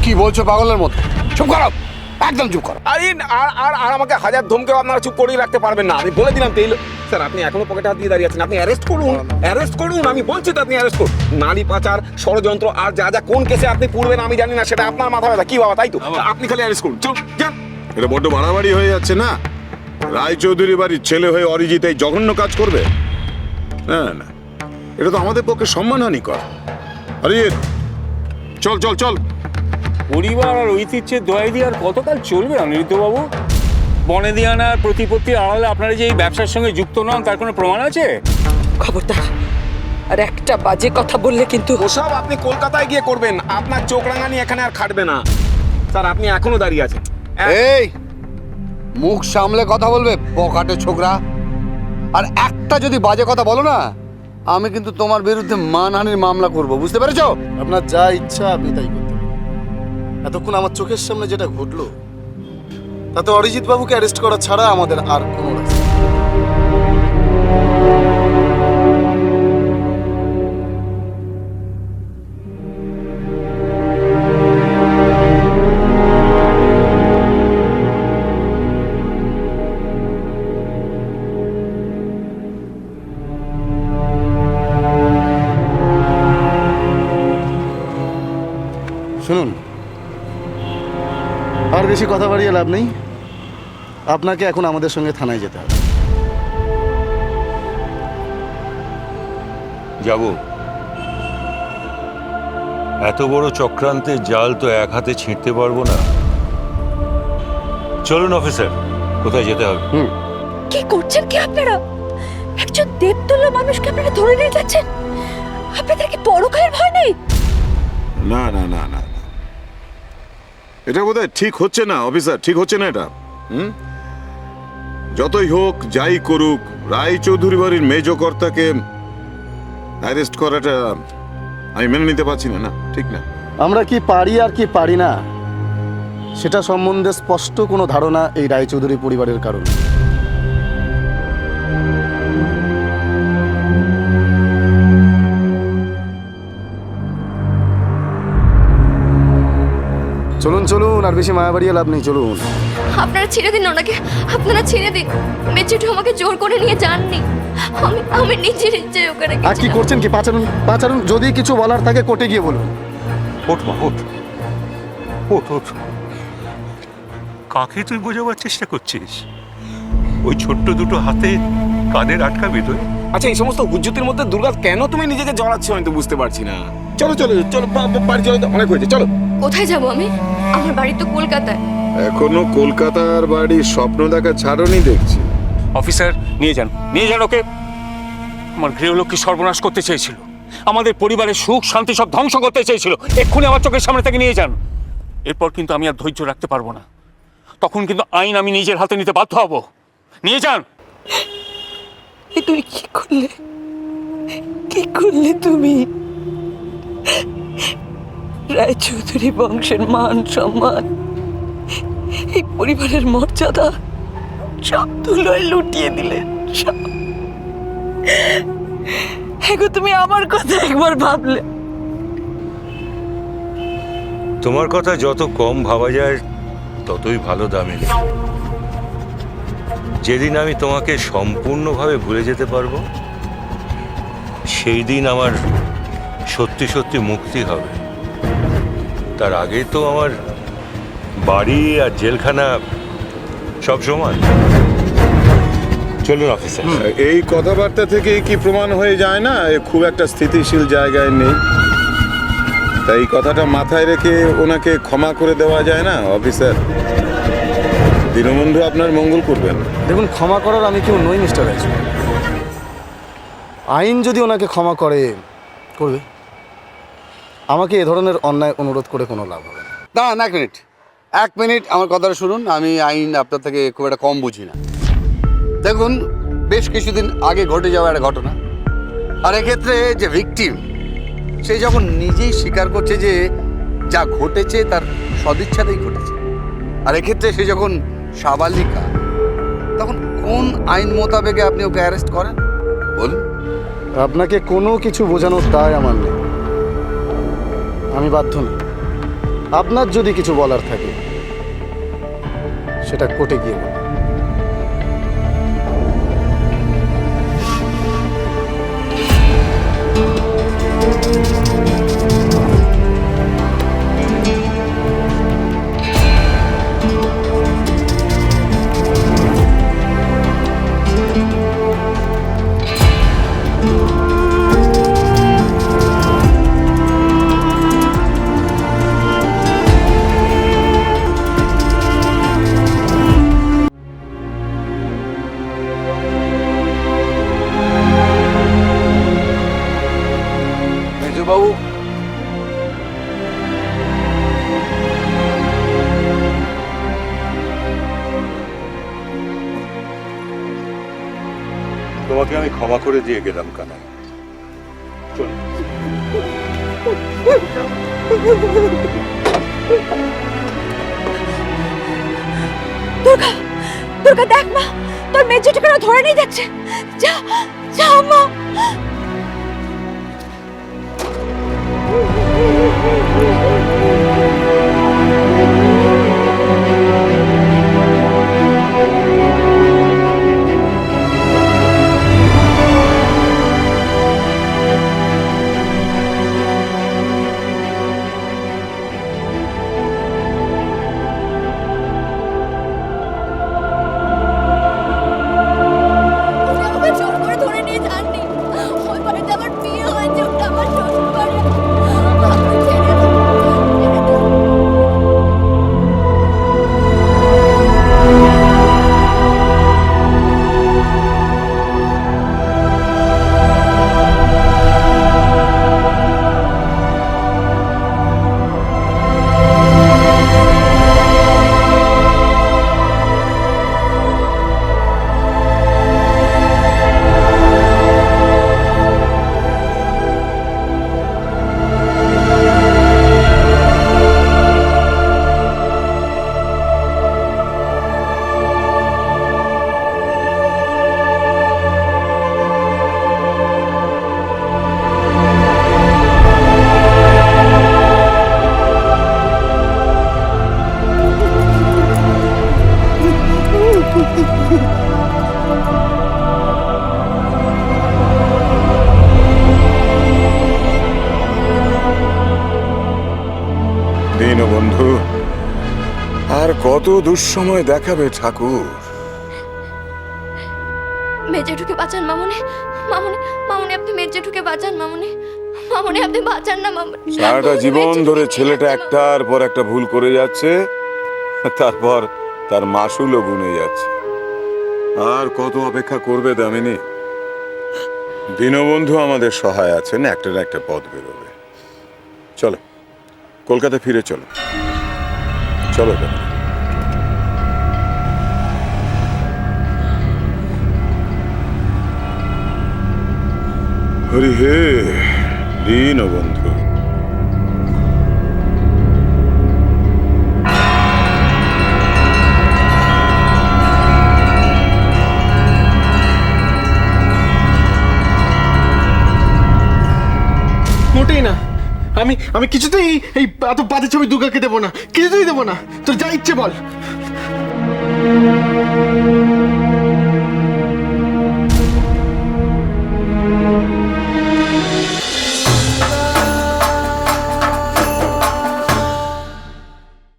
কি বলছো পাগলের মতো? চুপ করো, একদম চুপ করো। আরে আর আমাকে হাজার ধমকেও আপনারা চুপ করেই রাখতে পারবেন না। আমি বলে দিলাম তেল স্যার, আপনি এখনো পকেটে হাত দিয়ে দাঁড়িয়ে আছেন। আপনি অ্যারেস্ট করুন, আমি বলছি তো আপনি অ্যারেস্ট করুন। নারী পাচার, ষড়যন্ত্র আর যা যা কোন কেসে আপনি পড়বেন আমি জানি না, সেটা আপনার মাথা ব্যথা। কি বাবা, তাই তো? আপনি খালি অ্যারেস্ট করুন, চলুন যান। এটা বড্ড বাড়াবাড়ি হয়ে যাচ্ছে না? রায়চৌধুরী বাড়ির ছেলে হয়ে অরিজিৎ এই জঘন্য কাজ করবে? না না, এটা তো আমাদের পক্ষে সম্মানহানি কর। অরিজিৎ, চল চল চল। পরিবার আর ঐতিহ্যের দোয়াই দিয়ে আর কতকাল চলবে অনিরুদ্ধবাবু? বনেদিয়ানার প্রতিপত্তির আড়ালে আপনারা যে এই ব্যবসার সঙ্গে যুক্ত নন তার কোনো প্রমাণ আছে? খবরদার, আর একটা বাজে কথা বললে কিন্তু। ওসব আপনি কলকাতায় গিয়ে করবেন, আপনার চোখ রাঙানি এখানে আর খাটবে না। স্যার, আপনি এখনো দাঁড়িয়ে আছেন। এই, মুখ সামলে কথা বলবে বকাটে ছোকরা। আর একটা যদি বাজে কথা বলো না, আমি কিন্তু তোমার বিরুদ্ধে মানহানির মামলা করব, বুঝতে পেরেছো? আপনার যা ইচ্ছা আপনি তাই করতে পারেন। এতক্ষণ আমার চোখের সামনে যেটা ঘটলো, তাতে অরিজিৎ বাবুকে অ্যারেস্ট করা ছাড়া আমাদের আর কোনো রাস্তা নেই। শুনুন, আর বেশি কথা বাড়িয়ে লাভ নেই। আপনাকে এখন আমাদের সঙ্গে থানায় যেতে হবে। যাব। এত বড় চক্রান্তের জাল তো এক হাতে ছিঁড়তে পারবো না। চলুন অফিসার, কোথায় যেতে হবে? কি করছেন কি আপনারা? একজন দেবতুল্য মানুষকে আপনারা ধরে নিয়ে যাচ্ছেন। আপনাদের কি পরকালের ভয় নেই? না না না না, এটা বোধহয় ঠিক হচ্ছে না অফিসার, ঠিক হচ্ছে না এটা। যতই হোক, যাই করুক, রায়চৌধুরী বাড়ির মেজ কর্তাকে অ্যারেস্ট করাটা আমি মেনে নিতে পারছি না। না, ঠিক না। আমরা কি পারি আর কি পারি না সেটা সম্বন্ধে স্পষ্ট কোনো ধারণা এই রায়চৌধুরী পরিবারের কারণে। চলুন চলুন, আর বেশি মায়া বাড়িয়ে লাভ নেই, চলুন। আপনারা ছেড়ে দিন ওনাকে, আপনারা ছেড়ে দিন। মেচুটু আমাকে জোর করে নিয়ে যাননি, আমি নিজের ইচ্ছায় ওকে রেখেছি। আর কি করছেন কি? পাচারুন পাচারুন, যদি কিছু বলার থাকে কোর্টে গিয়ে বলুন। ওঠ মা, ওঠ ওঠ ওঠ। কাকে তুই বোঝাবার চেষ্টা করছিস? ওই ছোট্ট দুটো হাতে কাদের আটকাবি তুই? আচ্ছা, এই সমস্ত হুজ্জুতির মধ্যে দুর্গা কেন তুমি নিজেকে জড়াচ্ছ আমি তো বুঝতে পারছি না। চলো চলো চলো, বাড়ি চলো, তো অনেক হয়েছে, চলো। কোথায় যাব আমি? আমার বাড়ি তো কলকাতায়। এখনো কলকাতার বাড়ির স্বপ্ন দেখা ছাড়নি দেখছি। অফিসার, নিয়ে যান ওকে। আমার গৃহলক্ষ্মী সর্বনাশ করতে চেয়েছিল, আমাদের পরিবারের সুখ শান্তি সব ধ্বংস করতে চেয়েছিল। এক্ষুনি আমার চোখের সামনে থেকে নিয়ে যান। এরপর কিন্তু আমি আর ধৈর্য রাখতে পারবো না। তখন কিন্তু আইন আমি নিজের হাতে নিতে বাধ্য হব। নিয়ে যান। তুমি কি করলে? কি করলে তুমি? রায়চৌধুরী বংশের মান সম্মান, এই পরিবারের মর্যাদা সব ধুলোয় লুটিয়ে দিলে। সব। এখন তুমি আমার কথা একবার ভাবলে? তোমার কথা যত কম ভাবা যায় ততই ভালো দামে। যেদিন আমি তোমাকে সম্পূর্ণভাবে ভুলে যেতে পারবো, সেই দিন আমার সত্যি সত্যি মুক্তি হবে। তার আগে তো আমার বাড়ি আর জেলখানা সব সমান। চলুন অফিসার। এই কথাবার্তা থেকে কি প্রমাণ হয়ে যায় না এ খুব একটা স্থিতিশীল জায়গায় নেই? তাই এই কথাটা মাথায় রেখে ওনাকে ক্ষমা করে দেওয়া যায় না অফিসার? দীনবন্ধু আপনার মঙ্গল করবেন। দেখুন, ক্ষমা করার আমি কেউ নই মিস্টার রায়চৌধুরী। আইন যদি ওনাকে ক্ষমা করবে, আমাকে এ ধরনের অন্যায় অনুরোধ করে কোনো লাভ হবে না। দাঁড়ান এক মিনিট আমার কথাটা শুনুন। আমি আইন আপনার থেকে খুব একটা কম বুঝি না। দেখুন, বেশ কিছুদিন আগে ঘটে যাওয়া একটা ঘটনা, আর এক্ষেত্রে যে ভিকটিম, সে যখন নিজেই স্বীকার করছে যে যা ঘটেছে তার সদিচ্ছাতেই ঘটেছে, আর এক্ষেত্রে সে যখন সাবালিকা, তখন কোন আইন মোতাবেকে আপনি ওকে অ্যারেস্ট করেন বলুন? আপনাকে কোনো কিছু বোঝানোর দায় আমার নেই, আমি বাধ্য নই। আপনার যদি কিছু বলার থাকে সেটা কোর্টে গিয়ে বলুন। মেজবাবু, তোমাকে আমি ক্ষমা করে দিয়ে গেলাম কানাই। চল। দুর্গা, দুর্গা দেখ মা, তোর মেয়ে জেঠুকে ওরা ধরে নিয়ে যাচ্ছে। যা যা মা। আমাকে জোর করে ধরে নিয়ে যাননি। ওই বাড়িতে আমার বিয়ে হয়েছে, ওটা আমার শ্বশুর বাড়ি। আমাকে ছেড়ে দাও, ছেড়ে দাও। দীনবন্ধু, আর কত দুঃসময় দেখাবে ঠাকুর? মেয়ে জেঠুকে বাঁচান মামুনি, মামুনি, মামুনি আপনি মেয়ে জেঠুকে বাঁচান মামুনি, মামুনি আপনি বাঁচান না মামুনি। সারাটা জীবন ধরে ছেলেটা একটার পর একটা ভুল করে যাচ্ছে, তারপর তার মাসুলও গুনে যাচ্ছে। আর কত অপেক্ষা করবে দামিনী? দীনবন্ধু আমাদের সহায় আছেন, একটা না একটা পথ বেরোবে। চলো কলকাতা ফিরে চলো। চলো দামিনী। হরি হে দীনবন্ধু। মোটেই না। আমি কিছুতেই এই এত বাজে ছবি দুর্গাকে দেবো না, কিছুতেই দেবো না। তোর যা ইচ্ছে বল।